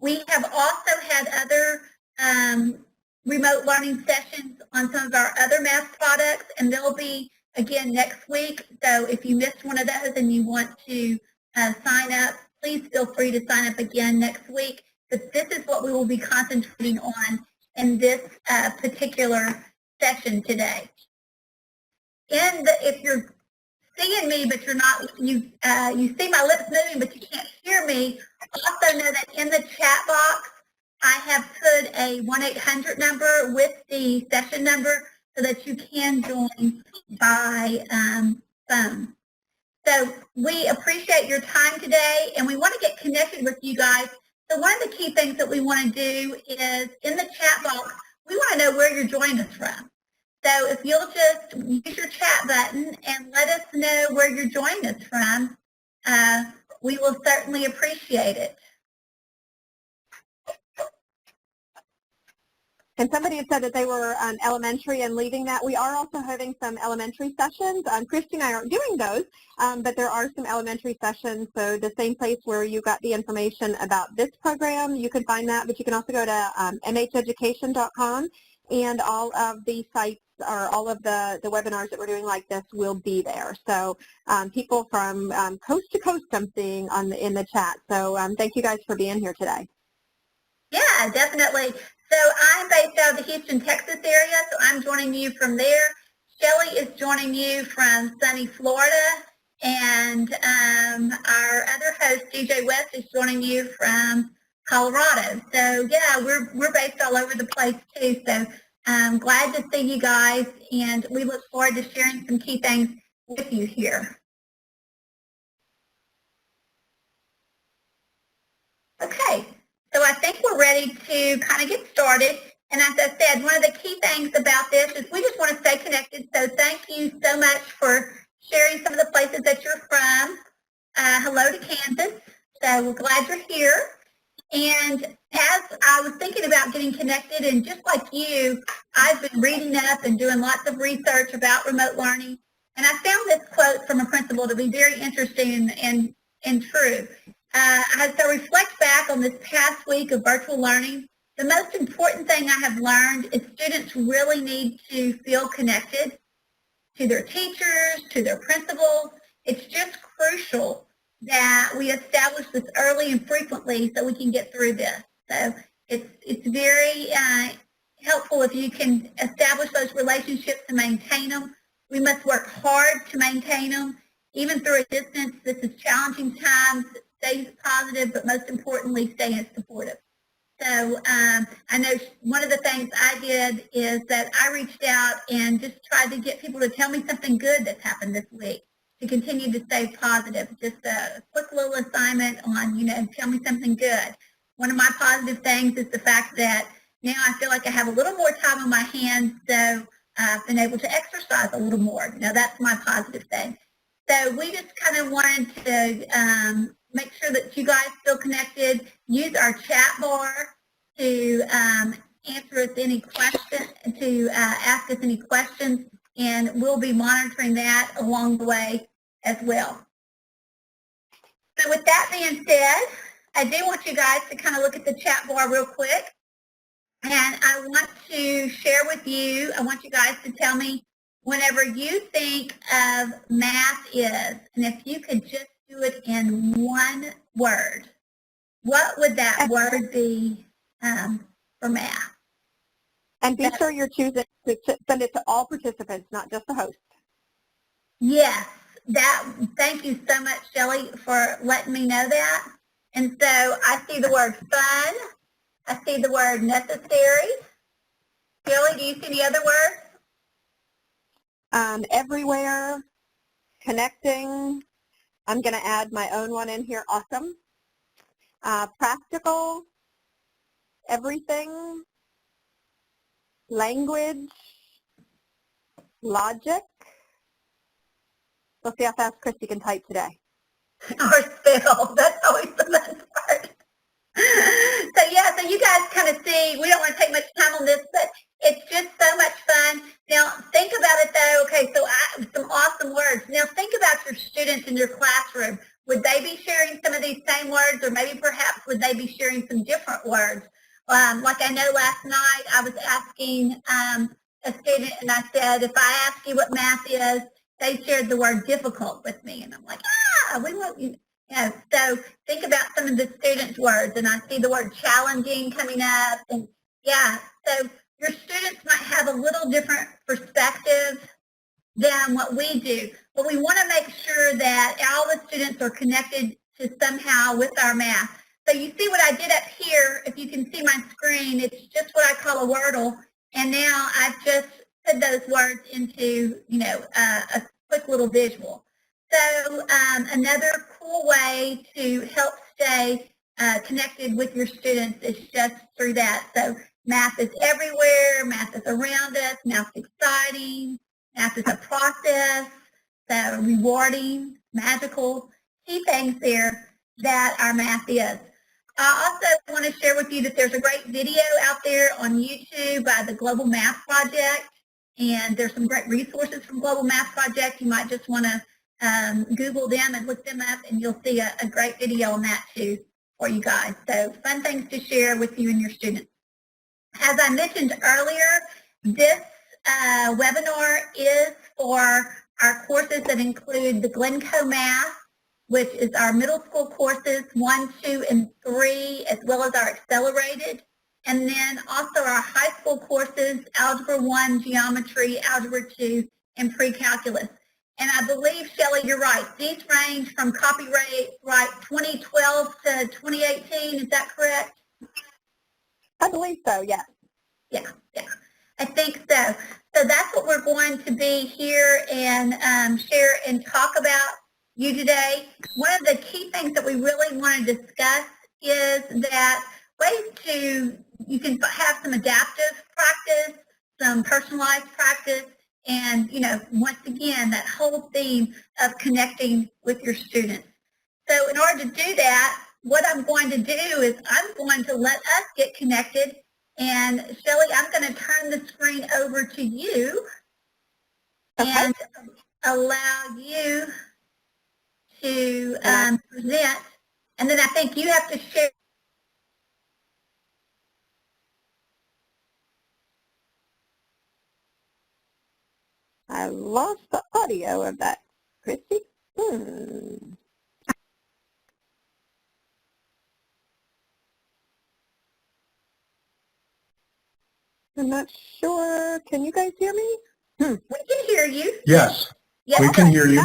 We have also had other remote learning sessions on some of our other math products, and they'll be again next week. So if you missed one of those and you want to sign up, please feel free to sign up again next week. But this is what we will be concentrating on in this particular session today. If you're seeing me, but you're not, you see my lips moving, but you can't hear me, also know that in the chat box, I have put a 1-800 number with the session number so that you can join by phone. So we appreciate your time today, and we want to get connected with you guys. So one of the key things that we want to do is in the chat box, we want to know where you're joining us from. So if you'll just use your chat button and let us know where you're joining us from, we will certainly appreciate it. And somebody had said that they were elementary and leaving that. We are also having some elementary sessions. Christy and I aren't doing those, but there are some elementary sessions. So the same place where you got the information about this program, you can find that, but you can also go to mheducation.com, and all of the sites or all of the webinars that we're doing like this will be there. So people from coast to coast I'm seeing in the chat. So thank you guys for being here today. Yeah, definitely. So I'm based out of the Houston, Texas area, so I'm joining you from there. Shelley is joining you from sunny Florida, and our other host, DJ West, is joining you from Colorado. So yeah, we're based all over the place too. So I'm glad to see you guys, and we look forward to sharing some key things with you here. Okay. So I think we're ready to kind of get started. And as I said, one of the key things about this is we just want to stay connected. So thank you so much for sharing some of the places that you're from. Hello to Kansas. So we're glad you're here. And as I was thinking about getting connected, and just like you, I've been reading up and doing lots of research about remote learning. And I found this quote from a principal to be very interesting and true. As I reflect back on this past week of virtual learning, the most important thing I have learned is students really need to feel connected to their teachers, to their principals. It's just crucial that we establish this early and frequently so we can get through this. So it's very helpful if you can establish those relationships and maintain them. We must work hard to maintain them, even through a distance. This is challenging times. Stay positive, but most importantly, stay supportive. So I know one of the things I did is that I reached out and just tried to get people to tell me something good that's happened this week to continue to stay positive. Just a quick little assignment on, tell me something good. One of my positive things is the fact that now I feel like I have a little more time on my hands, so I've been able to exercise a little more. That's my positive thing. So we just kind of wanted to make sure that you guys feel connected. Use our chat bar to answer us any questions, to ask us any questions, and we'll be monitoring that along the way as well. So with that being said, I do want you guys to kind of look at the chat bar real quick, and I want to share with you, I want you guys to tell me whenever you think of math is, and if you could just do it in one word, what would that word be for math? And be sure you're choosing to send it to all participants, not just the host. Yes, thank you so much, Shelley, for letting me know that. And so I see the word fun. I see the word necessary. Shelley, do you see the other words? Everywhere, connecting. I'm going to add my own one in here, awesome. Practical, everything, language, logic. We'll see how fast Christy can type today. Or spell, that's always the best part. So yeah, so you guys kind of see, we don't want to take much time on this, but it's just so much fun. Now think about it though, okay, so some awesome words. Now think about your students in your classroom. Would they be sharing some of these same words, or maybe perhaps would they be sharing sharing some different words. Like I know last night I was asking a student, and I said, if I ask you what math is, they shared the word difficult with me. And I'm like, we want you. Yeah, so think about some of the students' words, and I see the word challenging coming up. And yeah, so your students might have a little different perspective than what we do, but we want to make sure that all the students are connected to somehow with our math. So you see what I did up here, if you can see my screen, it's just what I call a Wordle, and now I've just put those words into, a quick little visual. So another cool way to help stay connected with your students is just through that. So math is everywhere, math is around us, math is exciting, math is a process, so rewarding, magical, key things there that our math is. I also want to share with you that there's a great video out there on YouTube by the Global Math Project, and there's some great resources from Global Math Project. You might just want to Google them and look them up, and you'll see a great video on that too for you guys. So fun things to share with you and your students. As I mentioned earlier, this webinar is for our courses that include the Glencoe Math, which is our middle school courses 1, 2, and 3, as well as our accelerated, and then also our high school courses, Algebra 1, Geometry, Algebra 2, and Pre-Calculus. And I believe, Shelley, you're right. These range from copyright 2012 to 2018. Is that correct? I believe so, yes. Yeah. I think so. So that's what we're going to be here and share and talk about you today. One of the key things that we really want to discuss is that you can have some adaptive practice, some personalized practice, and, once again, that whole theme of connecting with your students. So in order to do that, what I'm going to do is I'm going to let us get connected. And Shelley, I'm going to turn the screen over to you and allow you to present. And then I think you have to share. I lost the audio of that, Christy. I'm not sure. Can you guys hear me? We can hear you. Yes, Yes, we can hear you.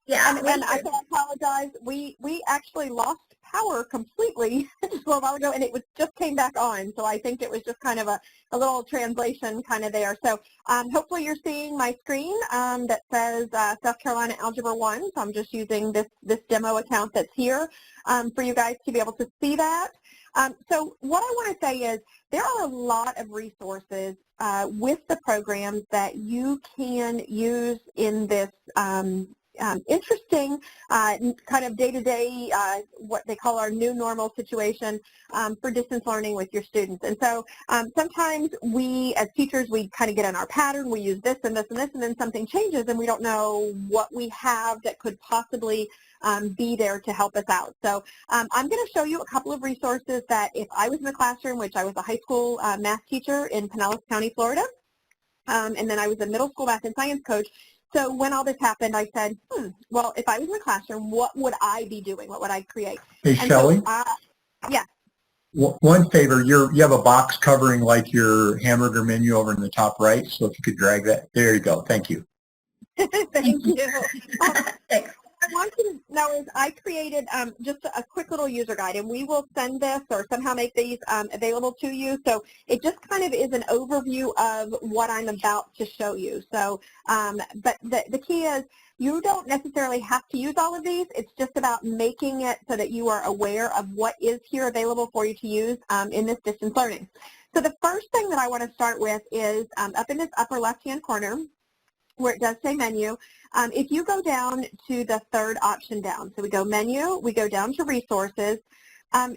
Yeah, and I can apologize. We actually lost power completely just a little while ago, and it just came back on. So I think it was just kind of a little translation kind of there. So hopefully you're seeing my screen that says South Carolina Algebra 1. So I'm just using this demo account that's here for you guys to be able to see that. So what I want to say is there are a lot of resources with the programs that you can use in this interesting kind of day-to-day, what they call our new normal situation for distance learning with your students. And so sometimes we, as teachers, we kind of get in our pattern. We use this and this and this, and then something changes, and we don't know what we have that could possibly be there to help us out. So I'm going to show you a couple of resources that if I was in the classroom, which I was a high school math teacher in Pinellas County, Florida, and then I was a middle school math and science coach. So when all this happened, I said, well, if I was in the classroom, what would I be doing? What would I create? Hey, Shelley? So, yeah. One favor, you have a box covering like your hamburger menu over in the top right, so if you could drag that. There you go. Thank you. Thank you. What I want you to know is I created just a quick little user guide, and we will send this or somehow make these available to you. So it just kind of is an overview of what I'm about to show you. So, but the key is you don't necessarily have to use all of these. It's just about making it so that you are aware of what is here available for you to use in this distance learning. So the first thing that I want to start with is up in this upper left-hand corner, where it does say menu. If you go down to the third option down, so we go menu, we go down to resources,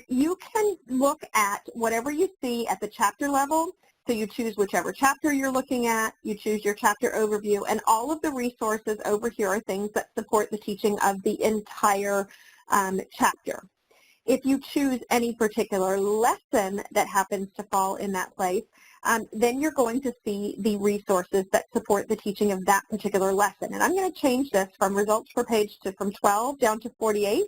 you can look at whatever you see at the chapter level. So you choose whichever chapter you're looking at, you choose your chapter overview, and all of the resources over here are things that support the teaching of the entire chapter. If you choose any particular lesson that happens to fall in that place, then you're going to see the resources that support the teaching of that particular lesson. And I'm going to change this from results per page from 12 down to 48,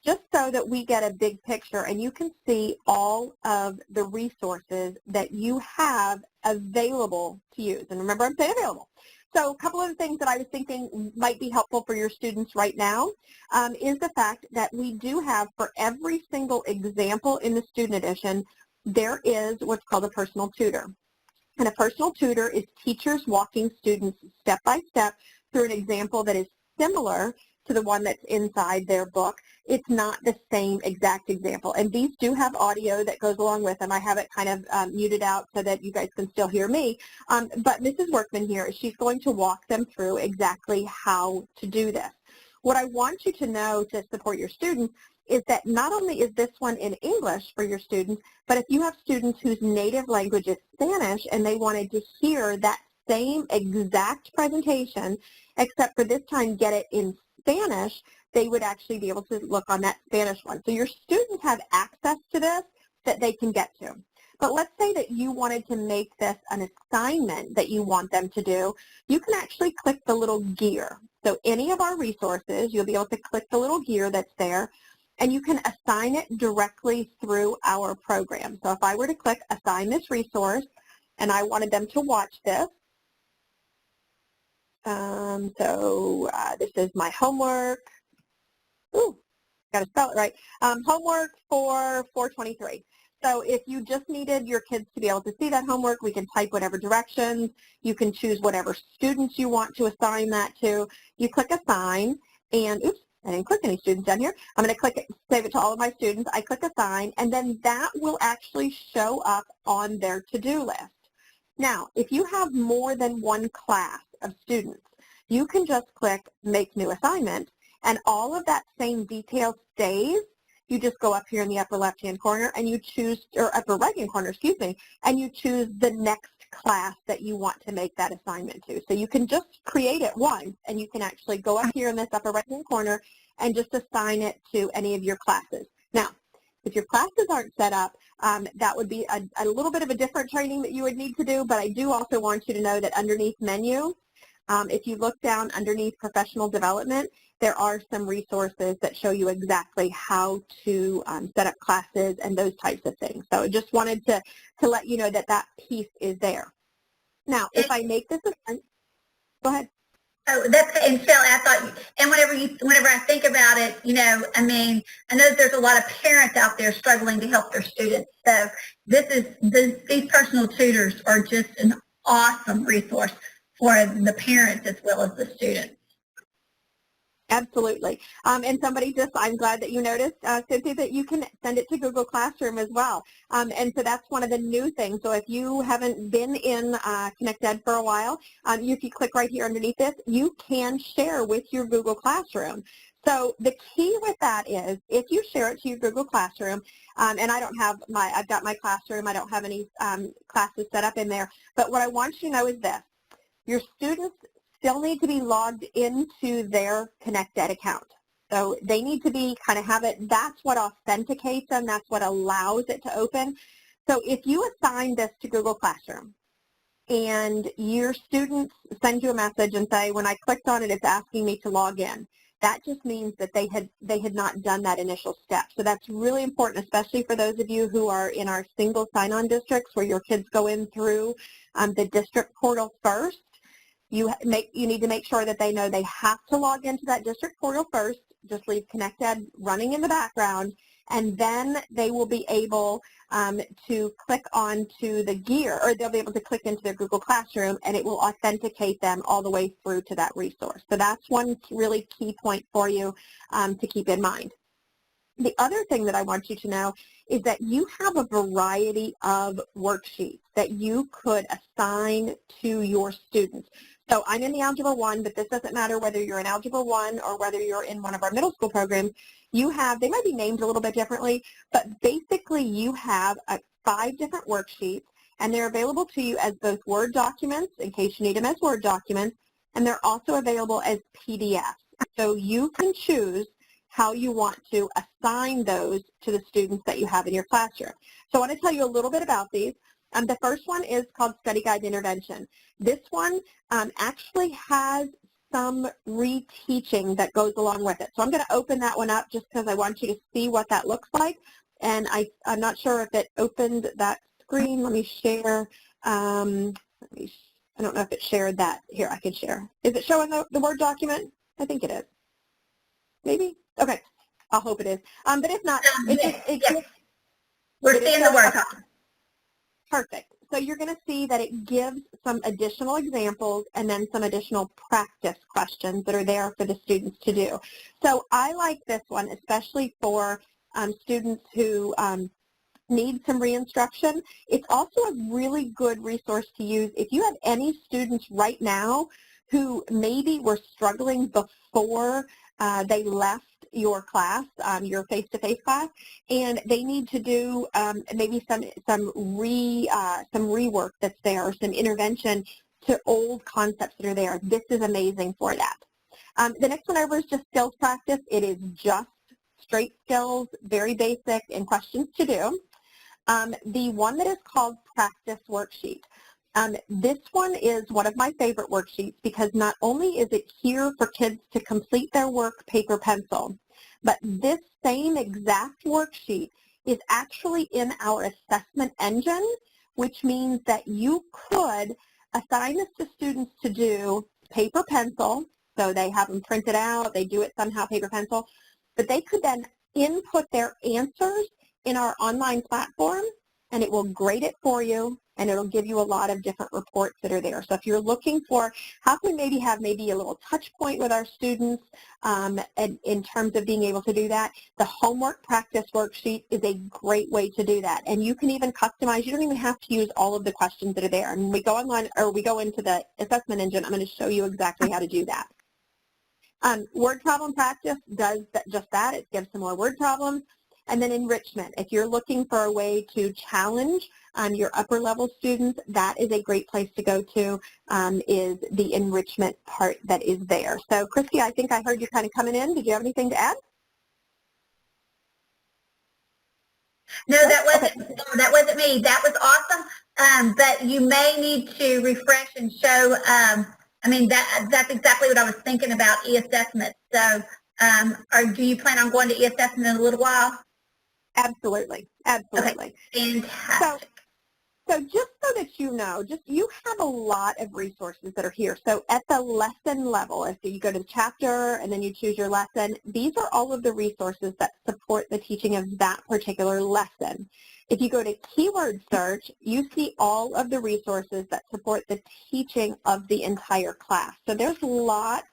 just so that we get a big picture and you can see all of the resources that you have available to use. And remember, I'm saying available. So a couple of the things that I was thinking might be helpful for your students right now is the fact that we do have, for every single example in the student edition, there is what's called a personal tutor. And a personal tutor is teachers walking students step by step through an example that is similar to the one that's inside their book. It's not the same exact example. And these do have audio that goes along with them. I have it kind of muted out so that you guys can still hear me. But Mrs. Workman here, she's going to walk them through exactly how to do this. What I want you to know to support your students is that not only is this one in English for your students, but if you have students whose native language is Spanish and they wanted to hear that same exact presentation, except for this time get it in Spanish, they would actually be able to look on that Spanish one. So your students have access to this that they can get to. But let's say that you wanted to make this an assignment that you want them to do. You can actually click the little gear. So any of our resources, you'll be able to click the little gear that's there, and you can assign it directly through our program. So if I were to click assign this resource and I wanted them to watch this, this is my homework. Ooh, got to spell it right. Homework for 423. So if you just needed your kids to be able to see that homework, we can type whatever directions. You can choose whatever students you want to assign that to. You click assign, and oops, I didn't click any students down here. I'm going to click it, save it to all of my students. I click assign, and then that will actually show up on their to-do list. Now, if you have more than one class of students, you can just click make new assignment, and all of that same detail stays. You just go up here in the upper left-hand corner and you choose, or upper right-hand corner, excuse me, and you choose the next class that you want to make that assignment to. So you can just create it once, and you can actually go up here in this upper right-hand corner and just assign it to any of your classes. Now, if your classes aren't set up, that would be a little bit of a different training that you would need to do, but I do also want you to know that underneath menu, if you look down underneath professional development, there are some resources that show you exactly how to set up classes and those types of things. So I just wanted to let you know that that piece is there. Now, if I make this go ahead. Oh, that's, and Shelley, I thought, and whenever I think about it, you know, I mean, I know that there's a lot of parents out there struggling to help their students. So these personal tutors are just an awesome resource for the parents as well as the students. Absolutely. And somebody just, I'm glad that you noticed, Cynthia, that you can send it to Google Classroom as well. And so that's one of the new things. So if you haven't been in ConnectEd for a while, if you click right here underneath this, you can share with your Google Classroom. So the key with that is if you share it to your Google Classroom, and I don't have I've got my classroom, I don't have any classes set up in there, but what I want you to know is this. Your students still need to be logged into their ConnectEd account. So they need to be that's what authenticates them, that's what allows it to open. So if you assign this to Google Classroom and your students send you a message and say, when I clicked on it, it's asking me to log in, that just means that they had not done that initial step. So that's really important, especially for those of you who are in our single sign-on districts where your kids go in through the district portal first. You need to make sure that they know they have to log into that district portal first, just leave ConnectEd running in the background, and then they will be able to click onto the gear, or they'll be able to click into their Google Classroom, and it will authenticate them all the way through to that resource. So that's one really key point for you to keep in mind. The other thing that I want you to know is that you have a variety of worksheets that you could assign to your students. So I'm in the Algebra 1, but this doesn't matter whether you're in Algebra 1 or whether you're in one of our middle school programs. They might be named a little bit differently, but basically you have 5 different worksheets, and they're available to you as both Word documents, in case you need them as Word documents, and they're also available as PDFs. So you can choose how you want to assign those to the students that you have in your classroom. So I want to tell you a little bit about these. The first one is called Study Guide Intervention. This one actually has some reteaching that goes along with it. So I'm going to open that one up just because I want you to see what that looks like. And I'm not sure if it opened that screen. Let me share. I don't know if it shared that. Here, I can share. Is it showing the Word document? I think it is. Maybe? Okay. I'll hope it is. But if not, we're seeing the Word. Okay. Perfect. So you're going to see that it gives some additional examples and then some additional practice questions that are there for the students to do. So I like this one, especially for students who need some reinstruction. It's also a really good resource to use if you have any students right now who maybe were struggling before they left your class, your face-to-face class, and they need to do maybe some rework that's there, or some intervention to old concepts that are there. This is amazing for that. The next one over is just skills practice. It is just straight skills, very basic, and questions to do. The one that is called Practice Worksheet. This one is one of my favorite worksheets because not only is it here for kids to complete their work paper pencil, but this same exact worksheet is actually in our assessment engine, which means that you could assign this to students to do paper pencil, so they have them printed out, they do it somehow paper pencil, but they could then input their answers in our online platform, and it will grade it for you, and it'll give you a lot of different reports that are there. So if you're looking for how can we maybe have maybe a little touch point with our students and in terms of being able to do that, the homework practice worksheet is a great way to do that. And you can even customize. You don't even have to use all of the questions that are there. And when we go online, or we go into the assessment engine, I'm going to show you exactly how to do that. Word problem practice does just that. It gives some more word problems. And then enrichment. If you're looking for a way to challenge your upper level students, that is a great place to go to, is the enrichment part that is there. So Christy, I think I heard you kind of coming in. Did you have anything to add? No, that wasn't me. That was awesome. But you may need to refresh and show, I mean, that's exactly what I was thinking about e-assessment. So do you plan on going to e-assessment in a little while? Absolutely. Absolutely. Okay. Fantastic. So just so that you know, you have a lot of resources that are here. So at the lesson level, if you go to the chapter and then you choose your lesson, these are all of the resources that support the teaching of that particular lesson. If you go to keyword search, you see all of the resources that support the teaching of the entire class. So there's lots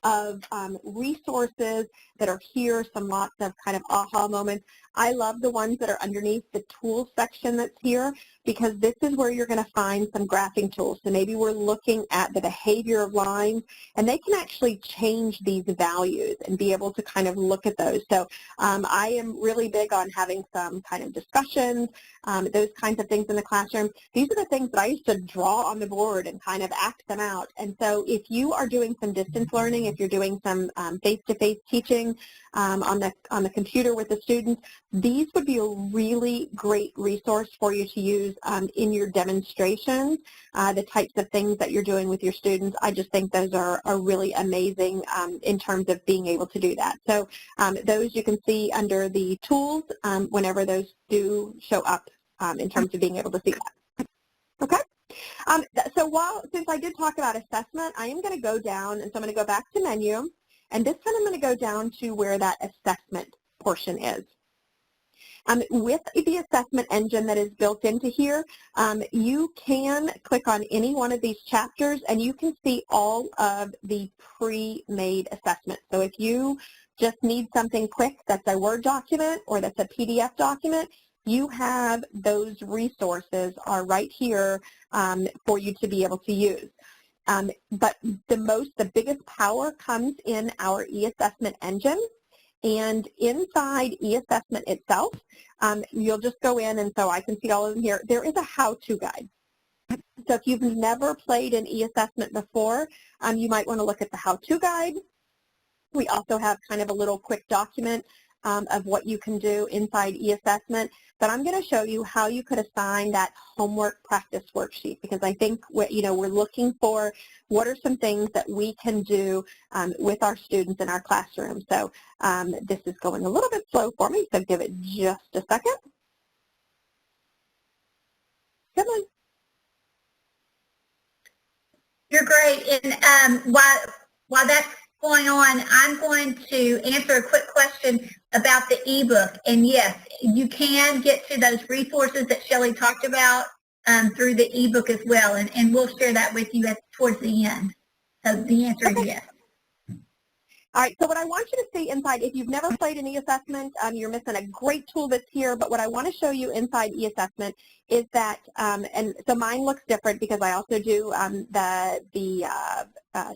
of resources that are here, lots of kind of aha moments. I love the ones that are underneath the tools section that's here, because this is where you're going to find some graphing tools. So maybe we're looking at the behavior of lines, and they can actually change these values and be able to kind of look at those. So I am really big on having some kind of discussions, those kinds of things in the classroom. These are the things that I used to draw on the board and kind of act them out. And so if you are doing some distance learning, if you're doing some face-to-face teaching on the computer with the students, these would be a really great resource for you to use in your demonstrations, the types of things that you're doing with your students. I just think those are really amazing in terms of being able to do that. So those you can see under the tools whenever those do show up in terms of being able to see that. Okay? Since I did talk about assessment, I am going to go down, and so I'm going to go back to menu, and this time I'm going to go down to where that assessment portion is. With the assessment engine that is built into here, you can click on any one of these chapters and you can see all of the pre-made assessments. So if you just need something quick that's a Word document or that's a PDF document, you have those resources are right here for you to be able to use. But the biggest power comes in our e-assessment engine. And inside e-assessment itself, you'll just go in, and so I can see all of them here. There is a how-to guide. So if you've never played an e-assessment before, you might want to look at the how-to guide. We also have kind of a little quick document of what you can do inside eAssessment, but I'm going to show you how you could assign that homework practice worksheet, because I think we're looking for what are some things that we can do with our students in our classroom. So this is going a little bit slow for me, so give it just a second. Come on. You're great. And while that's going on, I'm going to answer a quick question about the ebook. And yes, you can get to those resources that Shelley talked about through the ebook as well. And we'll share that with you towards the end. So the answer is yes. All right, so what I want you to see inside, if you've never played an eAssessment, you're missing a great tool that's here, but what I want to show you inside eAssessment is that, and so mine looks different because I also do the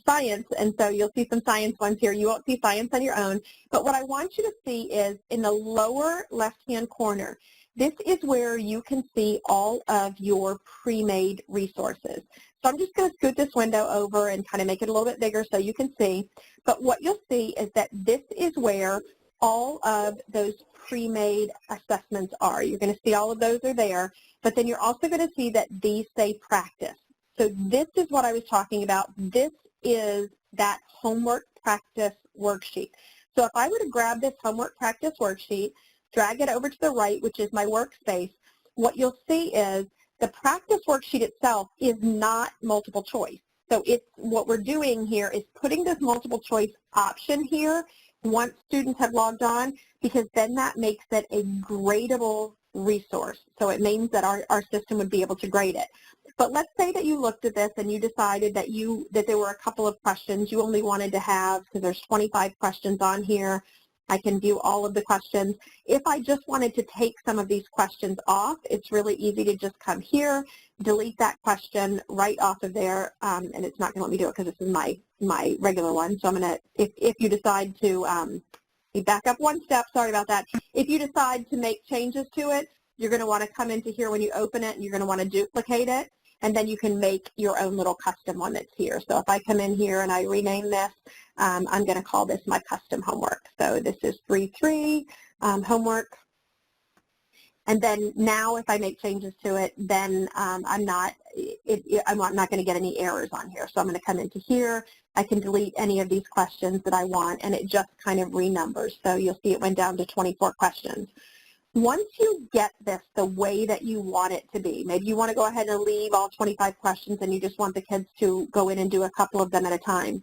science, and so you'll see some science ones here. You won't see science on your own, but what I want you to see is in the lower left-hand corner, this is where you can see all of your pre-made resources. So I'm just going to scoot this window over and kind of make it a little bit bigger so you can see. But what you'll see is that this is where all of those pre-made assessments are. You're going to see all of those are there, but then you're also going to see that these say practice. So this is what I was talking about. This is that homework practice worksheet. So if I were to grab this homework practice worksheet, drag it over to the right, which is my workspace, what you'll see is the practice worksheet itself is not multiple choice. So it's what we're doing here is putting this multiple choice option here once students have logged on, because then that makes it a gradable resource. So it means that our system would be able to grade it. But let's say that you looked at this and you decided that there were a couple of questions you only wanted to have, because there's 25 questions on here. I can view all of the questions. If I just wanted to take some of these questions off, it's really easy to just come here, delete that question right off of there, and it's not going to let me do it because this is my regular one. So I'm going to, if you decide to, back up one step, sorry about that. If you decide to make changes to it, you're going to want to come into here when you open it, and you're going to want to duplicate it, and then you can make your own little custom one that's here. So if I come in here and I rename this, I'm going to call this my custom homework. So this is 3.3 homework. And then now if I make changes to it, then I'm not going to get any errors on here. So I'm going to come into here. I can delete any of these questions that I want, and it just kind of renumbers. So you'll see it went down to 24 questions. Once you get this the way that you want it to be, maybe you want to go ahead and leave all 25 questions and you just want the kids to go in and do a couple of them at a time.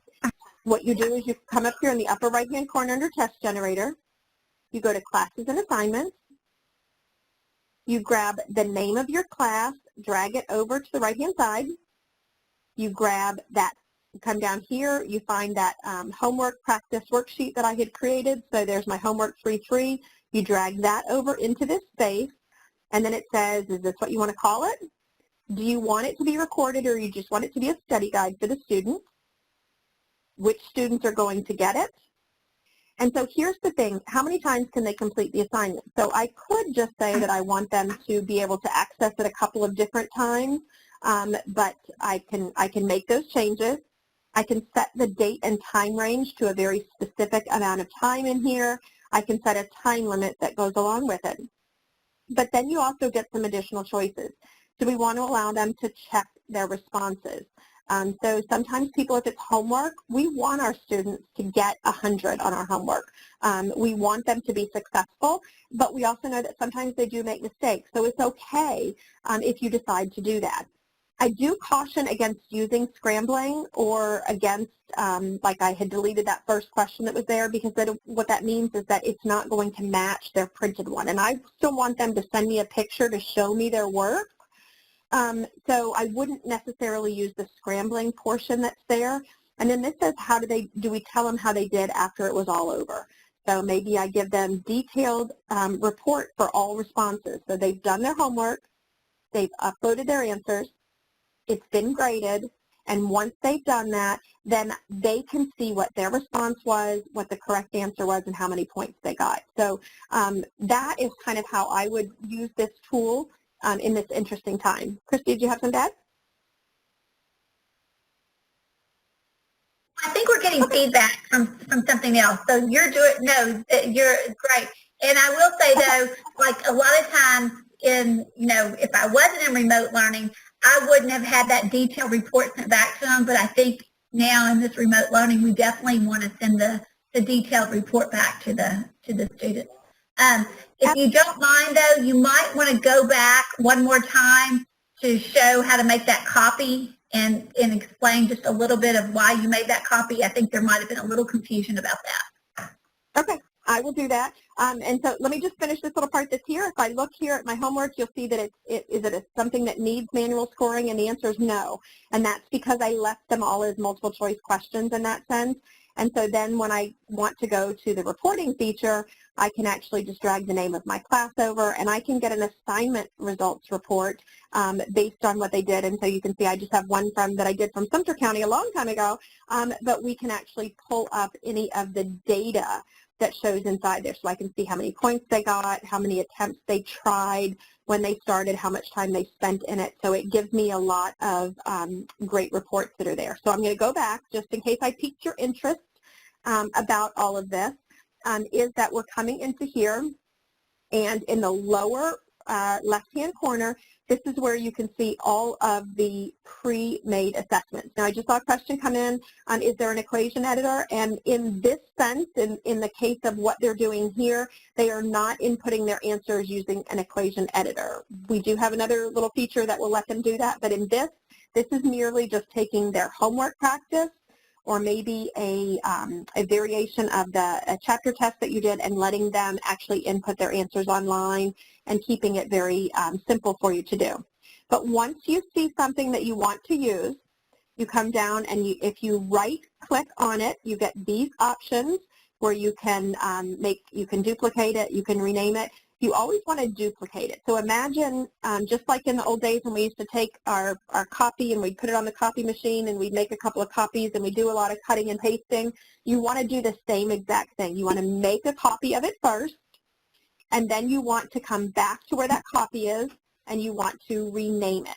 What you do is you come up here in the upper right-hand corner under Test Generator. You go to Classes and Assignments. You grab the name of your class, drag it over to the right-hand side. You grab that, come down here, you find that homework practice worksheet that I had created. So there's my homework 3.3. You drag that over into this space, and then it says, is this what you want to call it? Do you want it to be recorded, or you just want it to be a study guide for the students? Which students are going to get it? And so here's the thing, how many times can they complete the assignment? So I could just say that I want them to be able to access it a couple of different times, but I can make those changes. I can set the date and time range to a very specific amount of time in here. I can set a time limit that goes along with it. But then you also get some additional choices. Do we want to allow them to check their responses? So sometimes people, if it's homework, we want our students to get 100 on our homework. We want them to be successful, but we also know that sometimes they do make mistakes. So it's okay if you decide to do that. I do caution against using scrambling or against, like I had deleted that first question that was there, because what that means is that it's not going to match their printed one. And I still want them to send me a picture to show me their work. So I wouldn't necessarily use the scrambling portion that's there. And then this says, do we tell them how they did after it was all over? So maybe I give them detailed report for all responses. So they've done their homework, they've uploaded their answers, it's been graded, and once they've done that, then they can see what their response was, what the correct answer was, and how many points they got. So that is kind of how I would use this tool in this interesting time. Christy, did you have some to add? think we're getting feedback from something else. So you're great. And I will say though, like a lot of times if I wasn't in remote learning, I wouldn't have had that detailed report sent back to them. But I think now in this remote learning, we definitely want to send the detailed report back to the students. If you don't mind though, you might want to go back one more time to show how to make that copy and explain just a little bit of why you made that copy. I think there might have been a little confusion about that. Okay, I will do that. And so let me just finish this little part that's here. If I look here at my homework, you'll see that it's something that needs manual scoring, and the answer is no. And that's because I left them all as multiple choice questions in that sense. And so then when I want to go to the reporting feature, I can actually just drag the name of my class over, and I can get an assignment results report based on what they did. And so you can see I just have one that I did from Sumter County a long time ago, but we can actually pull up any of the data that shows inside there. So I can see how many points they got, how many attempts they tried, when they started, how much time they spent in it. So it gives me a lot of great reports that are there. So I'm going to go back just in case I piqued your interest about all of this, is that we're coming into here, and in the lower left-hand corner, this is where you can see all of the pre-made assessments. Now, I just saw a question come in, is there an equation editor? And in this sense, in the case of what they're doing here, they are not inputting their answers using an equation editor. We do have another little feature that will let them do that, but in this is merely just taking their homework practice, or maybe a variation of a chapter test that you did, and letting them actually input their answers online and keeping it very simple for you to do. But once you see something that you want to use, you come down and if you right-click on it, you get these options where you can duplicate it, you can rename it. You always want to duplicate it. So imagine just like in the old days when we used to take our copy and we'd put it on the copy machine and we'd make a couple of copies and we do a lot of cutting and pasting. You want to do the same exact thing. You want to make a copy of it first, and then you want to come back to where that copy is and you want to rename it.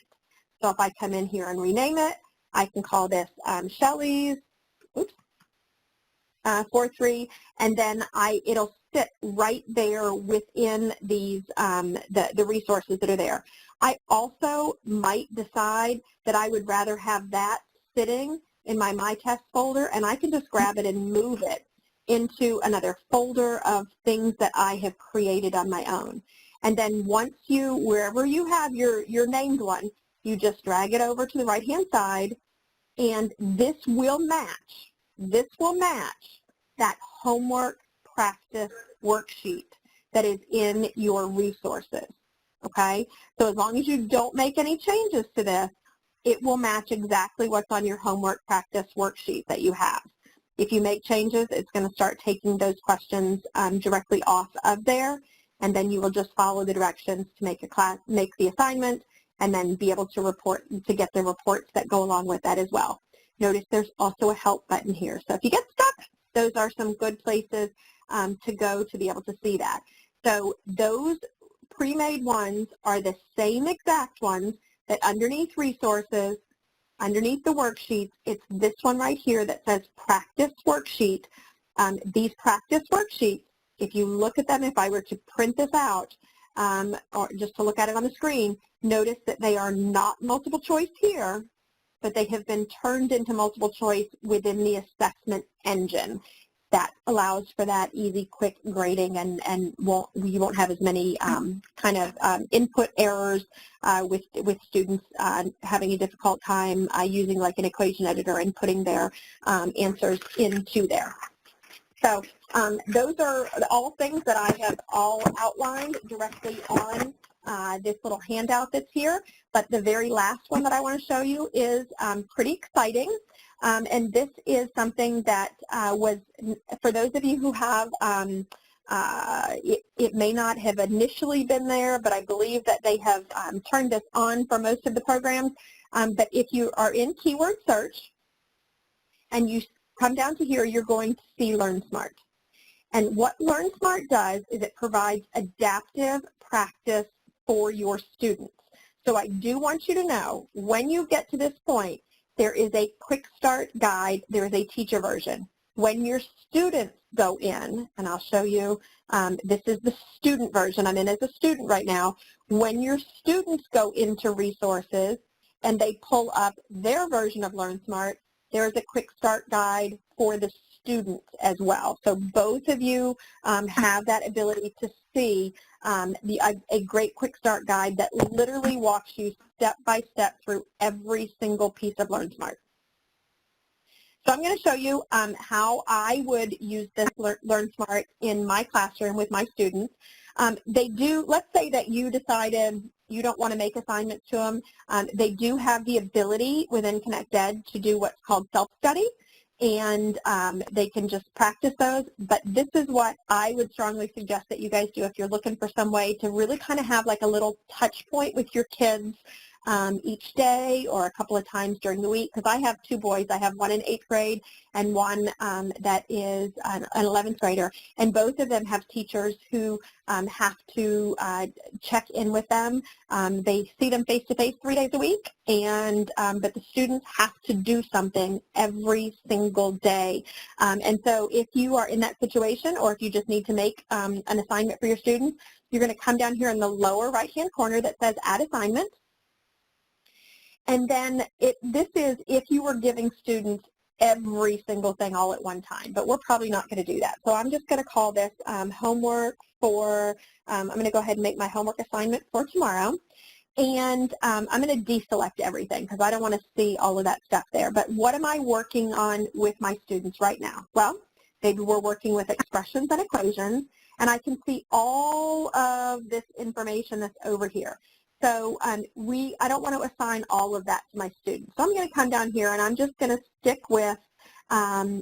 So if I come in here and rename it, I can call this Shelley's 4.3, and then it'll sit right there within these the resources that are there. I also might decide that I would rather have that sitting in my test folder, and I can just grab it and move it into another folder of things that I have created on my own. And then once wherever you have your named one, you just drag it over to the right-hand side, and this will match that homework practice worksheet that is in your resources, okay? So as long as you don't make any changes to this, it will match exactly what's on your homework practice worksheet that you have. If you make changes, it's going to start taking those questions directly off of there, and then you will just follow the directions to make the assignment, and then be able to get the reports that go along with that as well. Notice there's also a help button here. So if you get stuck, those are some good places to go to be able to see that. So those pre-made ones are the same exact ones that underneath resources, underneath the worksheets, it's this one right here that says practice worksheet. These practice worksheets, if you look at them, if I were to print this out, or just to look at it on the screen, notice that they are not multiple choice here, but they have been turned into multiple choice within the assessment engine. That allows for that easy, quick grading, and you won't have as many input errors with students having a difficult time using like an equation editor and putting their answers into there. So those are all things that I have all outlined directly on this little handout that's here. But the very last one that I want to show you is pretty exciting. And this is something that was, for those of you who have, it may not have initially been there, but I believe that they have turned this on for most of the programs. But if you are in keyword search and you come down to here, you're going to see LearnSmart. And what LearnSmart does is it provides adaptive practice for your students. So I do want you to know, when you get to this point, there is a quick start guide, there is a teacher version. When your students go in, and I'll show you, this is the student version, I'm in as a student right now. When your students go into resources and they pull up their version of LearnSmart, there is a quick start guide for the students as well. So both of you have that ability to see a great quick start guide that literally walks you step by step through every single piece of LearnSmart. So I'm going to show you how I would use this LearnSmart in my classroom with my students. Let's say that you decided you don't want to make assignments to them. They do have the ability within ConnectEd to do what's called self-study, and they can just practice those. But this is what I would strongly suggest that you guys do if you're looking for some way to really kind of have like a little touch point with your kids each day or a couple of times during the week, because I have two boys. I have one in 8th grade and one that is an 11th grader, and both of them have teachers who have to check in with them. They see them face-to-face 3 days a week, and but the students have to do something every single day. And so if you are in that situation, or if you just need to make an assignment for your students, you're going to come down here in the lower right-hand corner that says Add Assignment. And then this is if you were giving students every single thing all at one time, but we're probably not going to do that. So I'm just going to call this homework for, I'm going to go ahead and make my homework assignment for tomorrow. And I'm going to deselect everything because I don't want to see all of that stuff there. But what am I working on with my students right now? Well, maybe we're working with expressions and equations, and I can see all of this information that's over here. So I don't want to assign all of that to my students. So I'm going to come down here and I'm just going to stick with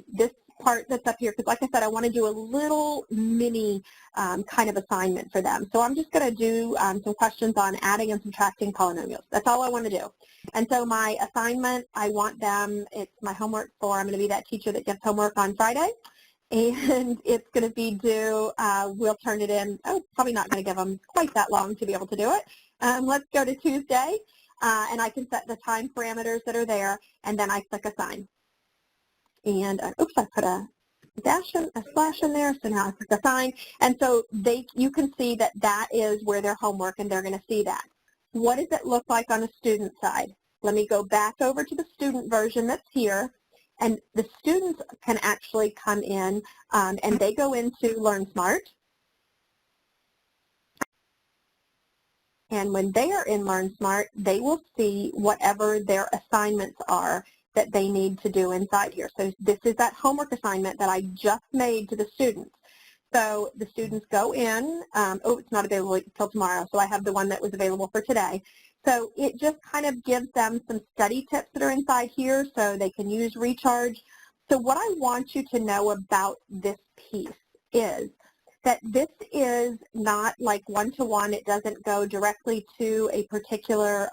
this part that's up here because, like I said, I want to do a little mini kind of assignment for them. So I'm just going to do some questions on adding and subtracting polynomials. That's all I want to do. And so my assignment, I want them, it's my homework for, I'm going to be that teacher that gets homework on Friday. And it's going to be due, we'll turn it in, probably not going to give them quite that long to be able to do it. Let's go to Tuesday, and I can set the time parameters that are there, and then I click Assign. And, oops, I put a slash in there, so now I click Assign. And so you can see that that is where their homework, and they're going to see that. What does it look like on the student side? Let me go back over to the student version that's here. And the students can actually come in, and they go into LearnSmart. And when they are in LearnSmart, they will see whatever their assignments are that they need to do inside here. So this is that homework assignment that I just made to the students. So the students go in. It's not available until tomorrow, so I have the one that was available for today. So it just kind of gives them some study tips that are inside here so they can use Recharge. So what I want you to know about this piece is that this is not like one-to-one. It doesn't go directly to a particular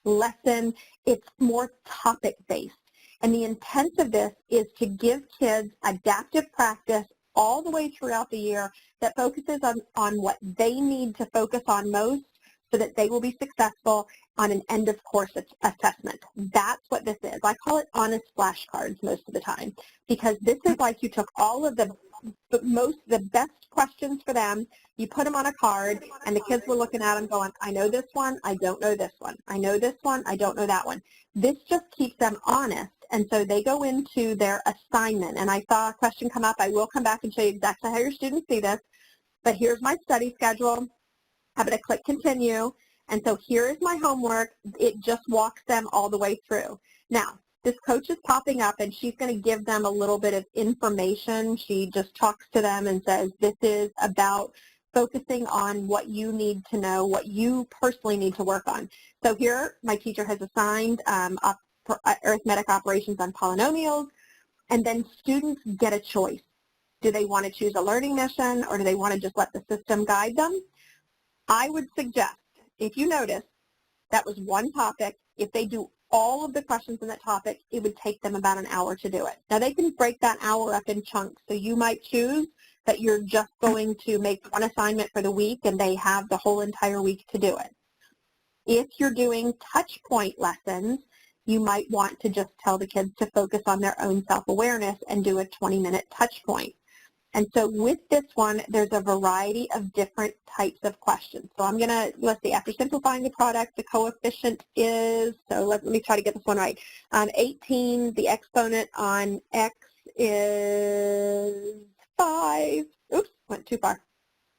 lesson. It's more topic-based. And the intent of this is to give kids adaptive practice all the way throughout the year that focuses on what they need to focus on most so that they will be successful on an end-of-course assessment. That's what this is. I call it honest flashcards most of the time because this is like you took all of the best questions for them, you put them on a card, and the kids were looking at them going, I know this one, I don't know this one. I know this one, I don't know that one. This just keeps them honest, and so they go into their assignment. And I saw a question come up. I will come back and show you exactly how your students see this, but here's my study schedule. I'm going to click Continue, and so here is my homework. It just walks them all the way through. Now, this coach is popping up, and she's going to give them a little bit of information. She just talks to them and says, this is about focusing on what you need to know, what you personally need to work on. So here, my teacher has assigned arithmetic operations on polynomials, and then students get a choice. Do they want to choose a learning mission, or do they want to just let the system guide them? I would suggest, if you notice, that was one topic. If they do all of the questions in that topic, it would take them about an hour to do it. Now, they can break that hour up in chunks, so you might choose that you're just going to make one assignment for the week and they have the whole entire week to do it. If you're doing touch point lessons, you might want to just tell the kids to focus on their own self-awareness and do a 20-minute touch point. And so with this one, there's a variety of different types of questions. So I'm going to, let's see, after simplifying the product, the coefficient is, so let me try to get this one right. 18, the exponent on x is 5. Oops, went too far.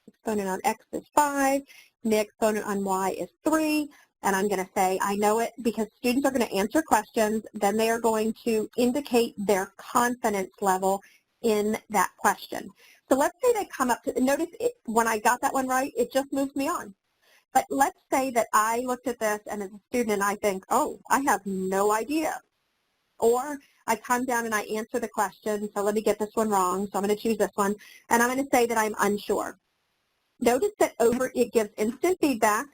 Exponent on x is 5, and the exponent on y is 3. And I'm going to say, I know it, because students are going to answer questions, then they are going to indicate their confidence level in that question. So let's say they come up to, notice it, when I got that one right, it just moves me on. But let's say that I looked at this and as a student and I think, oh, I have no idea. Or I come down and I answer the question, so let me get this one wrong, so I'm going to choose this one, and I'm going to say that I'm unsure. Notice that over it gives instant feedback,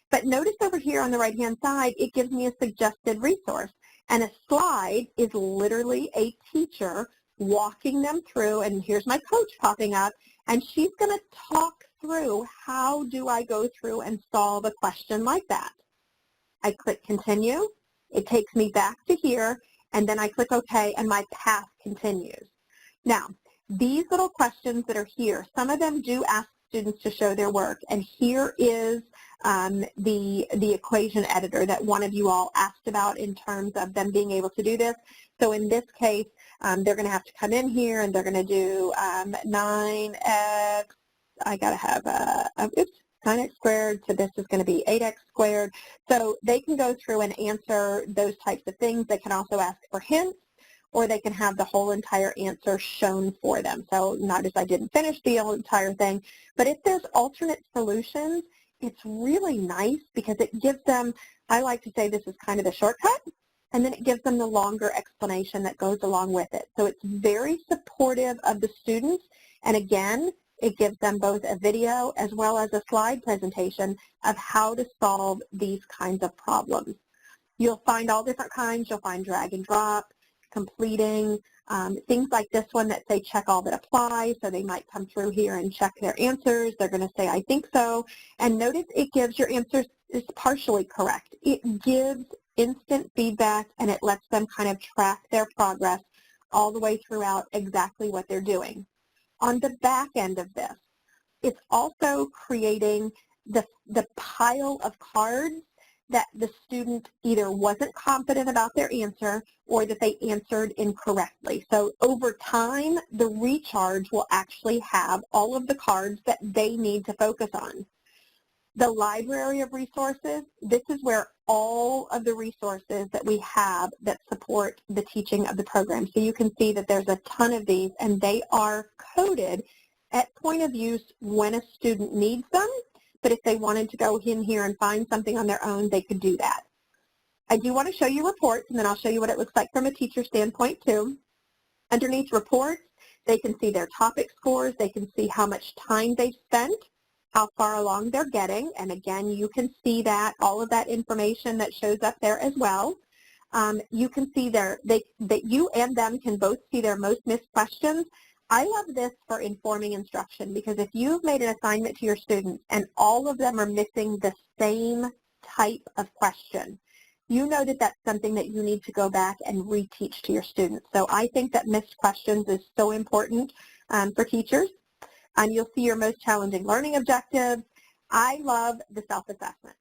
but notice over here on the right-hand side, it gives me a suggested resource. And a slide is literally a teacher walking them through, and here's my coach popping up, and she's going to talk through how do I go through and solve a question like that. I click continue, it takes me back to here, and then I click OK, and my path continues. Now, these little questions that are here, some of them do ask students to show their work, and here is the equation editor that one of you all asked about in terms of them being able to do this. So in this case, they're going to have to come in here and they're going to do 9x, I got to have, oops, 9x squared, so this is going to be 8x squared. So they can go through and answer those types of things. They can also ask for hints, or they can have the whole entire answer shown for them. So notice I didn't finish the entire thing, but if there's alternate solutions, it's really nice because it gives them, I like to say this is kind of a shortcut, and then it gives them the longer explanation that goes along with it. So it's very supportive of the students, and again, it gives them both a video as well as a slide presentation of how to solve these kinds of problems. You'll find all different kinds. You'll find drag and drop, completing, things like this one that say check all that apply, so they might come through here and check their answers. They're going to say, I think so. And notice it gives your answers is partially correct. It gives instant feedback, and it lets them kind of track their progress all the way throughout exactly what they're doing. On the back end of this, it's also creating the pile of cards that the student either wasn't confident about their answer or that they answered incorrectly. So over time, the recharge will actually have all of the cards that they need to focus on. The library of resources, this is where all of the resources that we have that support the teaching of the program. So you can see that there's a ton of these, and they are coded at point of use when a student needs them. But if they wanted to go in here and find something on their own, they could do that. I do want to show you reports, and then I'll show you what it looks like from a teacher standpoint too. Underneath reports, they can see their topic scores. They can see how much time they've spent, how far along they're getting, and again, you can see that, all of that information that shows up there as well. You can see that you and them can both see their most missed questions. I love this for informing instruction because if you've made an assignment to your students and all of them are missing the same type of question, you know that that's something that you need to go back and reteach to your students. So I think that missed questions is so important for teachers. You'll see your most challenging learning objectives. I love the self-assessment.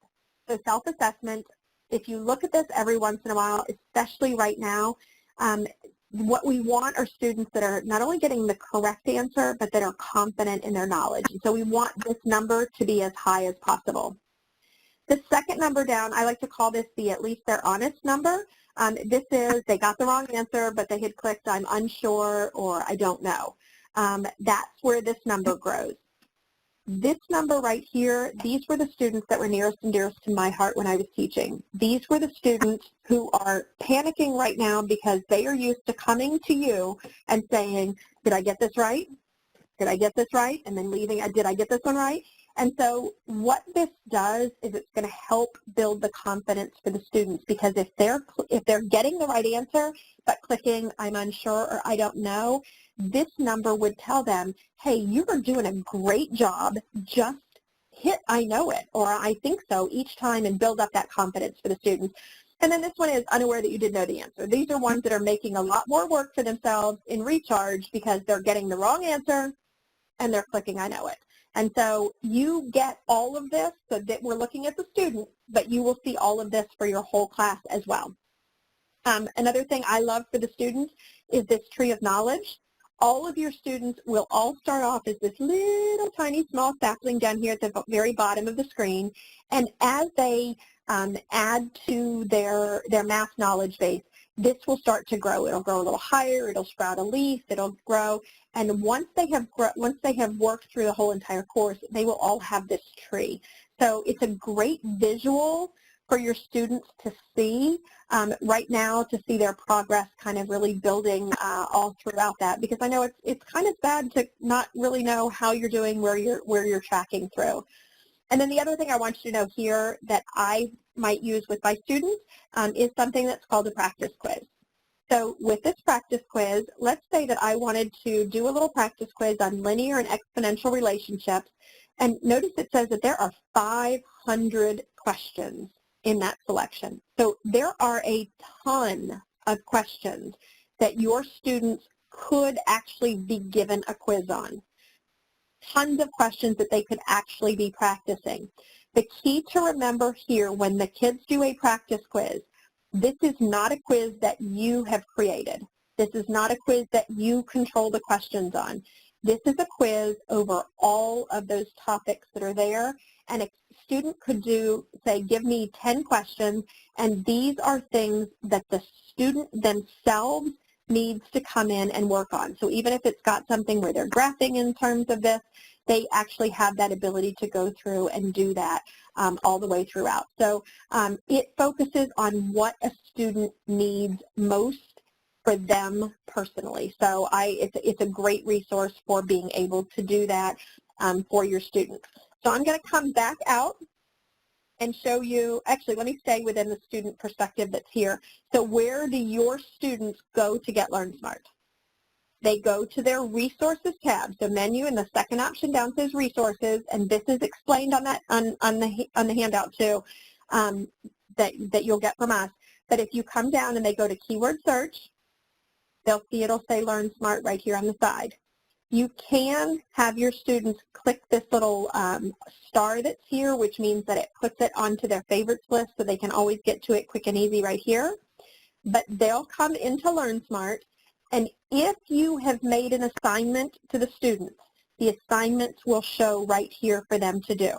So self-assessment, if you look at this every once in a while, especially right now, what we want are students that are not only getting the correct answer, but that are confident in their knowledge. And so we want this number to be as high as possible. The second number down, I like to call this the at least they're honest number. This is they got the wrong answer, but they had clicked I'm unsure or I don't know. That's where this number grows. This number right here, these were the students that were nearest and dearest to my heart when I was teaching. These were the students who are panicking right now because they are used to coming to you and saying, did I get this right? Did I get this right? And then leaving, did I get this one right? And so what this does is it's going to help build the confidence for the students, because if they're getting the right answer but clicking I'm unsure or I don't know, this number would tell them, hey, you are doing a great job, just hit I know it or I think so each time and build up that confidence for the students. And then this one is unaware that you didn't know the answer. These are ones that are making a lot more work for themselves in recharge because they're getting the wrong answer and they're clicking I know it. And so you get all of this, so that we're looking at the student, but you will see all of this for your whole class as well. Another thing I love for the students is this tree of knowledge. All of your students will all start off as this little tiny small sapling down here at the very bottom of the screen. And as they add to their math knowledge base, this will start to grow. It'll grow a little higher, it'll sprout a leaf, it'll grow. And once they have worked through the whole entire course, they will all have this tree. So it's a great visual for your students to see right now, to see their progress kind of really building all throughout that, because I know it's kind of bad to not really know how you're doing, where you're tracking through. And then the other thing I want you to know here that I might use with my students is something that's called a practice quiz. So with this practice quiz, let's say that I wanted to do a little practice quiz on linear and exponential relationships, and notice it says that there are 500 questions in that selection. So there are a ton of questions that your students could actually be given a quiz on. Tons of questions that they could actually be practicing. The key to remember here when the kids do a practice quiz, this is not a quiz that you have created. This is not a quiz that you control the questions on. This is a quiz over all of those topics that are there, and a student could do, say, give me 10 questions, and these are things that the student themselves needs to come in and work on. So even if it's got something where they're graphing in terms of this, they actually have that ability to go through and do that all the way throughout. So it focuses on what a student needs most for them personally. So it's a great resource for being able to do that for your students. So I'm going to come back out and show you, actually let me stay within the student perspective that's here. So where do your students go to get LearnSmart? They go to their resources tab, so menu, and the second option down says resources, and this is explained on that on the handout too that you'll get from us. But if you come down and they go to keyword search, they'll see it'll say LearnSmart right here on the side. You can have your students click this little star that's here, which means that it puts it onto their favorites list so they can always get to it quick and easy right here. But they'll come into LearnSmart, and if you have made an assignment to the students, the assignments will show right here for them to do.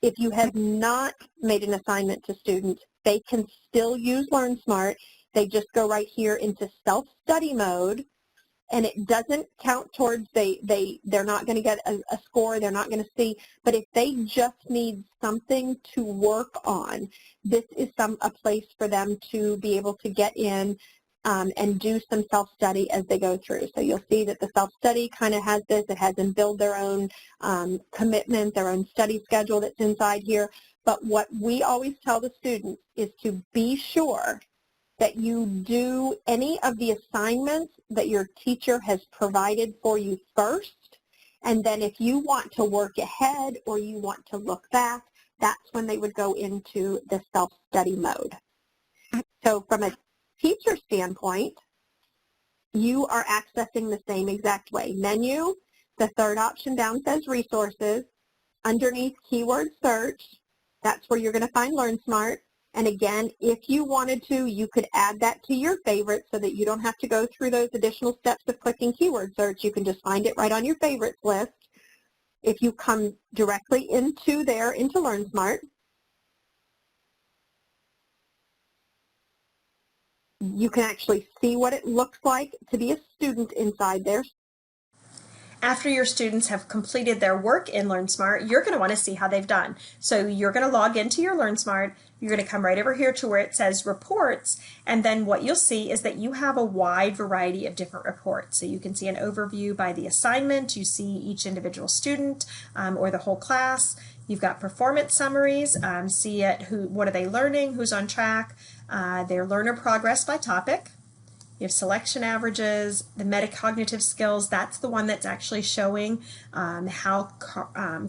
If you have not made an assignment to students, they can still use LearnSmart. They just go right here into self-study mode, and it doesn't count towards, they're not going to get a score, they're not going to see, but if they just need something to work on, this is a place for them to be able to get in and do some self-study as they go through. So you'll see that the self-study kind of has this. It has them build their own commitment, their own study schedule that's inside here. But what we always tell the students is to be sure that you do any of the assignments that your teacher has provided for you first. And then if you want to work ahead or you want to look back, that's when they would go into the self-study mode. So from a teacher standpoint, you are accessing the same exact way. Menu, the third option down says resources. Underneath keyword search, that's where you're going to find LearnSmart. And again, if you wanted to, you could add that to your favorites so that you don't have to go through those additional steps of clicking keyword search. You can just find it right on your favorites list. If you come directly into LearnSmart, you can actually see what it looks like to be a student inside there. After your students have completed their work in LearnSmart, you're going to want to see how they've done. So you're going to log into your LearnSmart. You're going to come right over here to where it says reports, and then what you'll see is that you have a wide variety of different reports. So you can see an overview by the assignment, you see each individual student or the whole class. You've got performance summaries, see it, what are they learning, who's on track, their learner progress by topic. You have selection averages, the metacognitive skills, that's the one that's actually showing how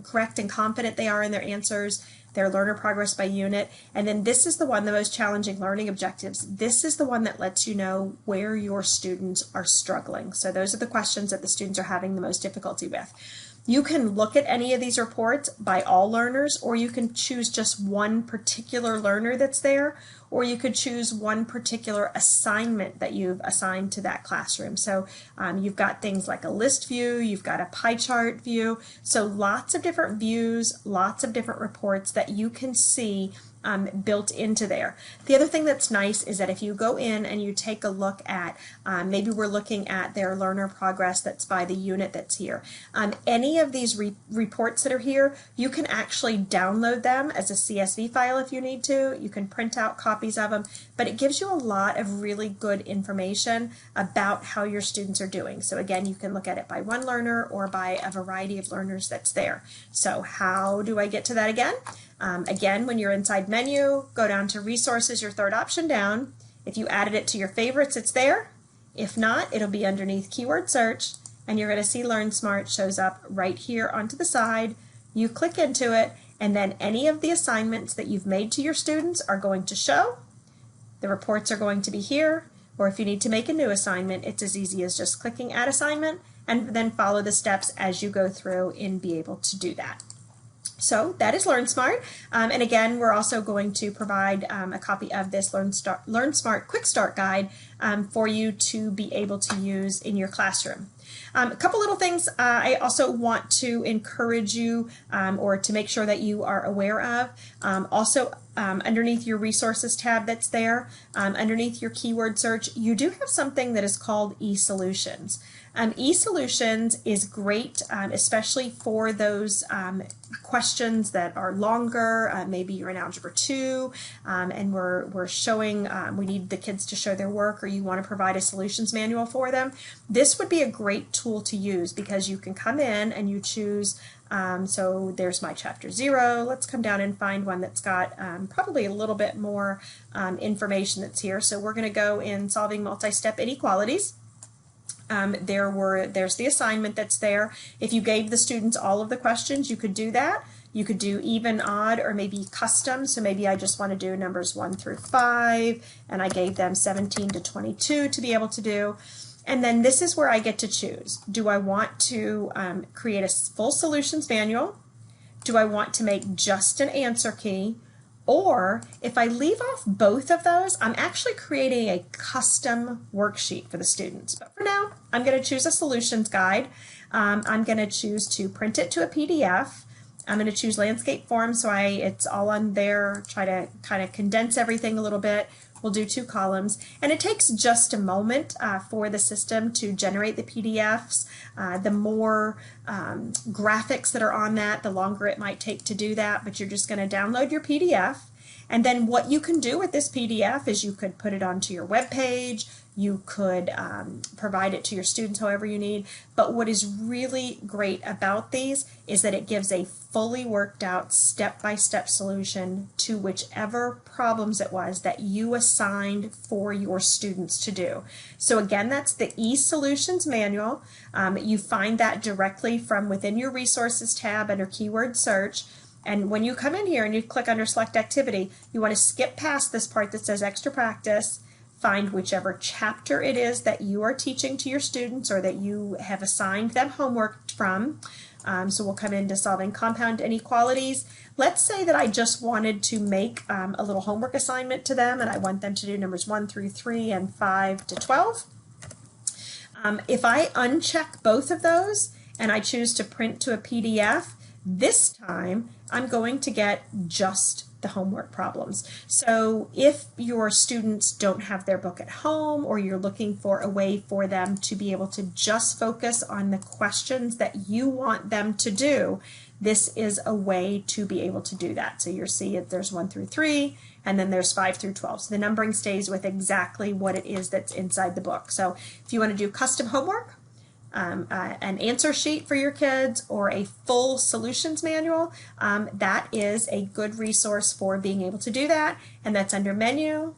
correct and confident they are in their answers. their learner progress by unit, and then this is the one, the most challenging learning objectives. This is the one that lets you know where your students are struggling. So those are the questions that the students are having the most difficulty with. You can look at any of these reports by all learners, or you can choose just one particular learner that's there, or you could choose one particular assignment that you've assigned to that classroom. So you've got things like a list view, you've got a pie chart view, so lots of different views, lots of different reports that you can see built into there. The other thing that's nice is that if you go in and you take a look at, maybe we're looking at their learner progress that's by the unit that's here. Any of these reports that are here, you can actually download them as a CSV file if you need to. You can print out copies of them, but it gives you a lot of really good information about how your students are doing. So again, you can look at it by one learner or by a variety of learners that's there. So how do I get to that again? Again, when you're inside menu, go down to resources, your third option down. If you added it to your favorites, it's there. If not, it'll be underneath keyword search, and you're going to see LearnSmart shows up right here onto the side. You click into it, and then any of the assignments that you've made to your students are going to show. The reports are going to be here, or if you need to make a new assignment, it's as easy as just clicking Add Assignment, and then follow the steps as you go through and be able to do that. So that is LearnSmart, and again, we're also going to provide a copy of this LearnSmart Quick Start Guide for you to be able to use in your classroom. A couple little things I also want to encourage you or to make sure that you are aware of. Underneath your resources tab that's there, underneath your keyword search, you do have something that is called eSolutions. eSolutions is great, especially for those questions that are longer. Maybe you're in Algebra 2 and we're showing, we need the kids to show their work, or you want to provide a solutions manual for them. This would be a great tool to use because you can come in and you choose, so there's my chapter 0. Let's come down and find one that's got probably a little bit more information that's here. So we're going to go in solving multi-step inequalities. There's the assignment that's there. If you gave the students all of the questions, you could do that. You could do even, odd, or maybe custom. So maybe I just want to do numbers 1 through 5, and I gave them 17 to 22 to be able to do. And then this is where I get to choose. Do I want to create a full solutions manual? Do I want to make just an answer key? Or if I leave off both of those, I'm actually creating a custom worksheet for the students. But for now, I'm going to choose a solutions guide. I'm going to choose to print it to a PDF. I'm going to choose landscape form, so it's all on there. Try to kind of condense everything a little bit. We'll do 2 columns, and it takes just a moment for the system to generate the PDFs. The more graphics that are on that, the longer it might take to do that, but you're just going to download your PDF, and then what you can do with this PDF is you could put it onto your web page, you could provide it to your students however you need, but what is really great about these is that it gives a fully worked out step-by-step solution to whichever problems it was that you assigned for your students to do. So again, that's the eSolutions manual. You find that directly from within your resources tab under keyword search. And when you come in here and you click under select activity, you want to skip past this part that says extra practice, find whichever chapter it is that you are teaching to your students or that you have assigned them homework from. So we'll come into solving compound inequalities. Let's say that I just wanted to make a little homework assignment to them, and I want them to do numbers 1 through 3 and 5 to 12. If I uncheck both of those and I choose to print to a PDF, this time I'm going to get just the homework problems. So if your students don't have their book at home, or you're looking for a way for them to be able to just focus on the questions that you want them to do, this is a way to be able to do that. So you'll see there's 1 through 3, and then there's 5 through 12. So the numbering stays with exactly what it is that's inside the book. So if you want to do custom homework, an answer sheet for your kids, or a full solutions manual, that is a good resource for being able to do that. And that's under menu,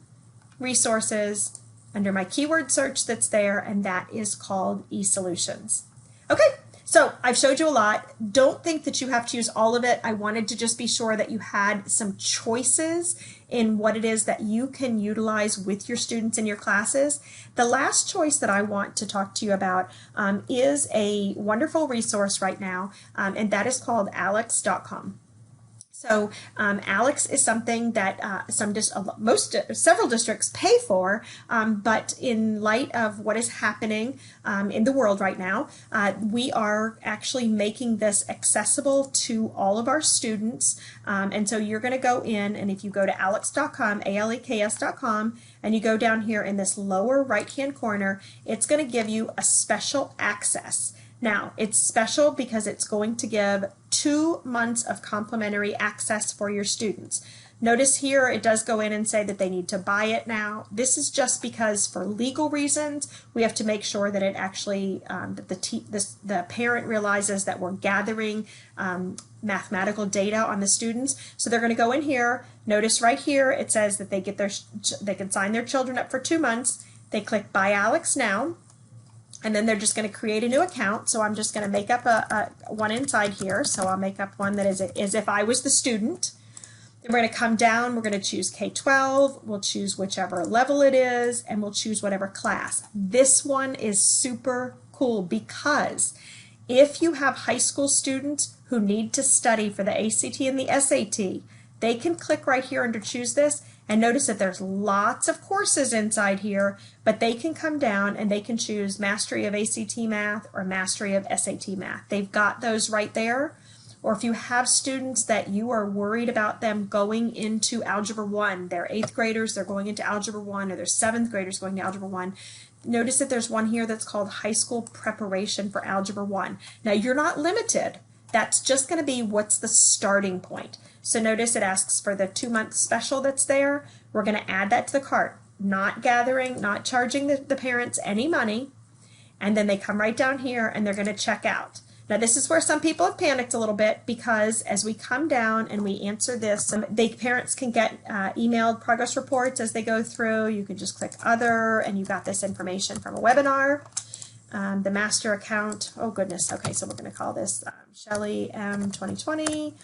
resources, under my keyword search that's there, and that is called eSolutions. Okay, So I've showed you a lot. Don't think that you have to use all of it. I wanted to just be sure that you had some choices in what it is that you can utilize with your students in your classes. The last choice that I want to talk to you about is a wonderful resource right now, and that is called Alex.com. So Alex is something that several districts pay for, but in light of what is happening in the world right now, we are actually making this accessible to all of our students. And so you're going to go in, and if you go to alex.com, ALEKS.com, and you go down here in this lower right-hand corner, it's going to give you a special access. Now, it's special because it's going to give 2 months of complimentary access for your students. Notice here it does go in and say that they need to buy it now. This is just because for legal reasons we have to make sure that it actually that the parent realizes that we're gathering mathematical data on the students. So they're going to go in here. Notice right here it says that they can sign their children up for 2 months. They click Buy Alex Now. And then they're just going to create a new account. So I'm just going to make up one inside here. So I'll make up one that is as if I was the student. Then we're going to come down. We're going to choose K-12. We'll choose whichever level it is, and we'll choose whatever class. This one is super cool because if you have high school students who need to study for the ACT and the SAT, they can click right here under Choose This. And notice that there's lots of courses inside here, but they can come down and they can choose Mastery of ACT Math or Mastery of SAT Math. They've got those right there. Or if you have students that you are worried about them going into Algebra 1, they're 8th graders, they're going into Algebra 1, or they're 7th graders going to Algebra 1, notice that there's one here that's called High School Preparation for Algebra 1. Now you're not limited. That's just going to be what's the starting point. So notice it asks for the 2-month special that's there. We're going to add that to the cart. Not gathering, not charging the parents any money. And then they come right down here and they're going to check out. Now this is where some people have panicked a little bit because as we come down and we answer this, parents can get emailed progress reports as they go through. You can just click Other and you got this information from a webinar. The master account, oh goodness, okay, so we're going to call this Shelly M 2020.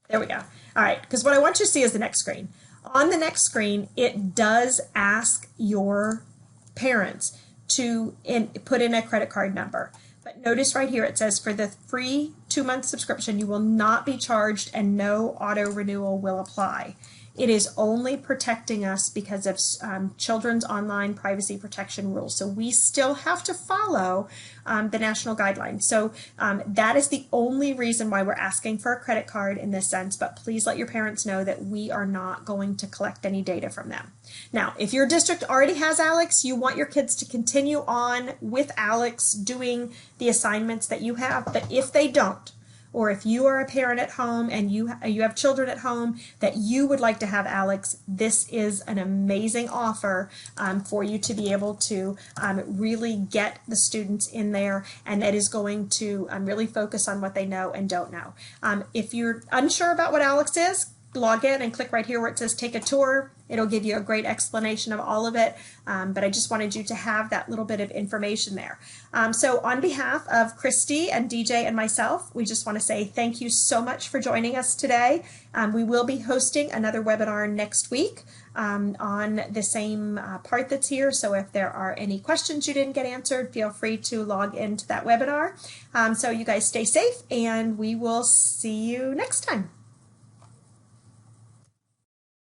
There we go. All right, because what I want you to see is the next screen. On the next screen, it does ask your parents to put in a credit card number. But notice right here it says for the free 2-month subscription, you will not be charged and no auto renewal will apply. It is only protecting us because of children's online privacy protection rules. So we still have to follow the national guidelines. So that is the only reason why we're asking for a credit card in this sense, but please let your parents know that we are not going to collect any data from them. Now, if your district already has Alex, you want your kids to continue on with Alex doing the assignments that you have, but if they don't, or if you are a parent at home and you have children at home that you would like to have Alex, this is an amazing offer for you to be able to really get the students in there, and that is going to really focus on what they know and don't know. If you're unsure about what Alex is, log in and click right here where it says take a tour. It'll give you a great explanation of all of it, but I just wanted you to have that little bit of information there. So on behalf of Christy and DJ and myself, we just want to say thank you so much for joining us today. We will be hosting another webinar next week on the same part that's here, so if there are any questions you didn't get answered, feel free to log into that webinar. So you guys stay safe, and we will see you next time.